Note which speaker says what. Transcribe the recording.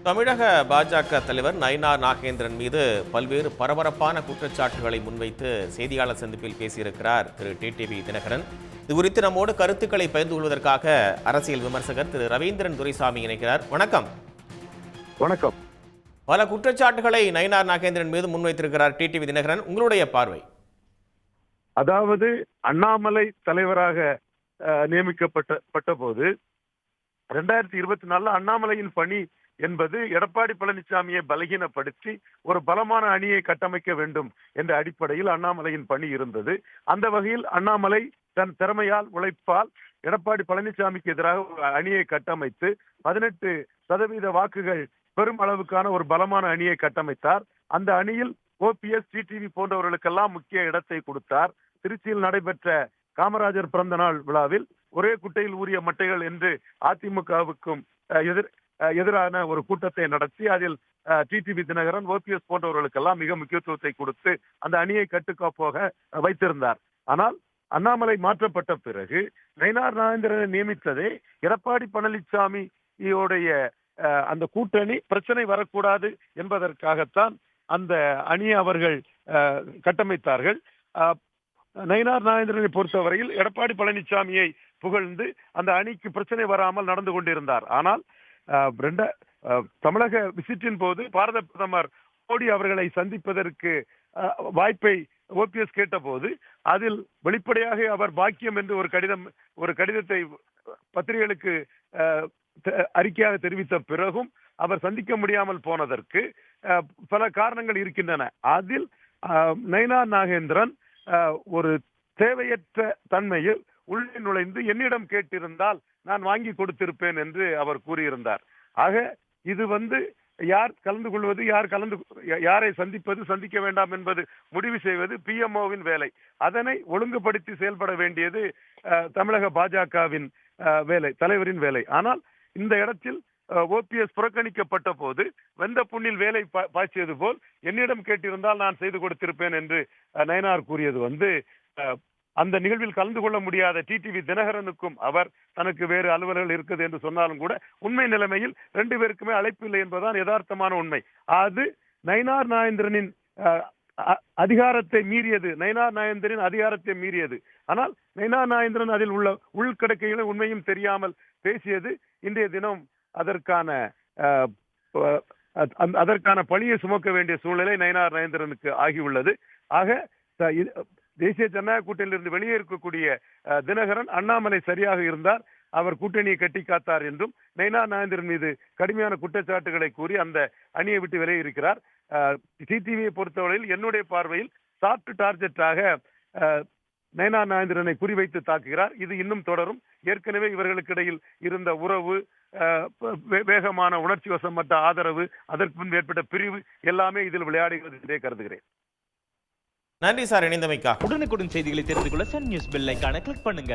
Speaker 1: தமிழக பாஜக தலைவர் நயினார் நாகேந்திரன் மீது பல்வேறு பரபரப்பான குற்றச்சாட்டுகளை முன்வைத்து செய்தியாளர் சந்திப்பில் பேசியிருக்கிறார் திரு டிடிவி தினகரன். இது குறித்து நம்மோடு கருத்துக்களை பகிர்ந்து கொள்வதற்காக அரசியல் விமர்சகர் திரு ரவீந்திரன் துரைசாமி இணைக்கிறார். வணக்கம்.
Speaker 2: வணக்கம்.
Speaker 1: பல குற்றச்சாட்டுகளை நயினார் நாகேந்திரன் மீது முன்வைத்திருக்கிறார் டிடிவி தினகரன். உங்களுடைய பார்வை?
Speaker 2: அதாவது அண்ணாமலை தலைவராக நியமிக்கப்பட்ட போது 2024 அண்ணாமலையின் பணி என்பது எடப்பாடி பழனிசாமியை பலகீனப்படுத்தி ஒரு பலமான அணியை கட்டமைக்க வேண்டும் என்ற அடிப்படையில் அண்ணாமலையின் பணி இருந்தது. அந்த வகையில் அண்ணாமலை தன் திறமையால் உழைப்பால் எடப்பாடி பழனிசாமிக்கு எதிராக ஒரு அணியை கட்டமைத்து 18% வாக்குகள் பெரும் அளவுக்கான ஒரு பலமான அணியை கட்டமைத்தார். அந்த அணியில் ஓபிஎஸ், டிடிவி போன்றவர்களுக்கெல்லாம் முக்கிய இடத்தை கொடுத்தார். திருச்சியில் நடைபெற்ற காமராஜர் பிறந்த நாள் விழாவில் ஒரே குட்டையில் ஊறிய மட்டைகள் என்று அதிமுகவுக்கும் எதிரான ஒரு கூட்டத்தை நடத்தி அதில் டிடிவி தினகரன், ஓபிஎஸ் போன்றவர்களுக்கெல்லாம் மிக முக்கியத்துவத்தை கொடுத்து அந்த அணியை கட்டுக்கோப்பாக வைத்திருந்தார். ஆனால் அண்ணாமலை மாற்றப்பட்ட பிறகு நயினார் நாகேந்திரனை நியமித்ததே எடப்பாடி பழனிசாமியோடைய அந்த கூட்டணி பிரச்சனை வரக்கூடாது என்பதற்காகத்தான் அந்த அணியை அவர்கள் கட்டமைத்தார்கள். நயினார் நாகேந்திரனை பொறுத்தவரையில் எடப்பாடி பழனிசாமியை புகழ்ந்து அந்த அணிக்கு பிரச்சனை வராமல் நடந்து கொண்டிருந்தார். ஆனால் தமிழக விசிட்டின் போது பாரத பிரதமர் மோடி அவர்களை சந்திப்பதற்கு வாய்ப்பை ஓபிஎஸ் கேட்டபோது அதில் வெளிப்படையாக அவர் பாக்கியம் என்று ஒரு கடிதத்தை பத்திரிகைகளுக்கு அறிக்கையாக தெரிவித்த பிறகும் அவர் சந்திக்க முடியாமல் போனதற்கு பல காரணங்கள் இருக்கின்றன. அதில் நயினார் நாகேந்திரன் ஒரு தேவையற்ற தன்மையில் உள்ளே நுழைந்து என்னிடம் கேட்டிருந்தால் நான் வாங்கி கொடுத்திருப்பேன் என்று அவர் கூறியிருந்தார். ஆக இது யார் கலந்து கொள்வது, யாரை சந்திக்க வேண்டாம் என்பது முடிவு செய்வது பிஎம்ஓவின் வேலை. அதனை ஒழுங்குபடுத்தி செயல்பட வேண்டியது தமிழக பாஜகவின் வேலை, தலைவரின் வேலை. ஆனால் இந்த இடத்தில் ஓபிஎஸ் புறக்கணிக்கப்பட்ட போது வெந்த புண்ணில் வேலை பாய்ச்சியது போல் என்னிடம் கேட்டிருந்தால் நான் செய்து கொடுத்திருப்பேன் என்று நயினார் கூறியது அந்த நிகழ்வில் கலந்து கொள்ள முடியாத டிடிவி தினகரனுக்கும் அவர் தனக்கு வேறு அலுவலர்கள் இருக்குது என்று சொன்னாலும் கூட உண்மை நிலைமையில் 2 பேருக்குமே அழைப்பு இல்லை என்பதுதான் யதார்த்தமான உண்மை. அது நயினார் நாகேந்திரனின் அதிகாரத்தை மீறியது, நயினார் நாகேந்திரனின் அதிகாரத்தை மீறியது. ஆனால் நயினார் நாகேந்திரன் அதில் உள்ள உள்கடக்கைகளை உண்மையும் தெரியாமல் பேசியது இன்றைய தினம் அதற்கான பழியை சுமக்க வேண்டிய சூழ்நிலை நயினார் நாகேந்திரனுக்கு ஆகியுள்ளது. ஆக தேசிய ஜனநாயக கூட்டணியிலிருந்து வெளியே இருக்கக்கூடிய தினகரன் அண்ணாமலை சரியாக இருந்தார், அவர் கூட்டணியை கட்டி காத்தார் என்றும் நயினார் நாகேந்திரன் மீது கடுமையான குற்றச்சாட்டுகளை கூறி அந்த அணியை விட்டு விலகி இருக்கிறார். டிடிவியை பொறுத்தவரையில் என்னுடைய பார்வையில் சாஃப்ட் டார்கெட்டாக நயினார் நாகேந்திரனை குறிவைத்து தாக்குகிறார். இது இன்னும் தொடரும். ஏற்கனவே இவர்களுக்கு இடையில் இருந்த உறவு, வேகமான உணர்ச்சி வசப்பட்ட ஆதரவு, அதற்கு முன் ஏற்பட்ட பிரிவு எல்லாமே இதில் விளையாடுகிறது என்றே கருதுகிறேன்.
Speaker 1: நன்றி சார் இணைந்தமைக்கா.
Speaker 3: உடனுக்குடன் செய்திகளை தெரிந்து கொள்ள சன் நியூஸ் பெல் ஐகானை கிளிக் பண்ணுங்க.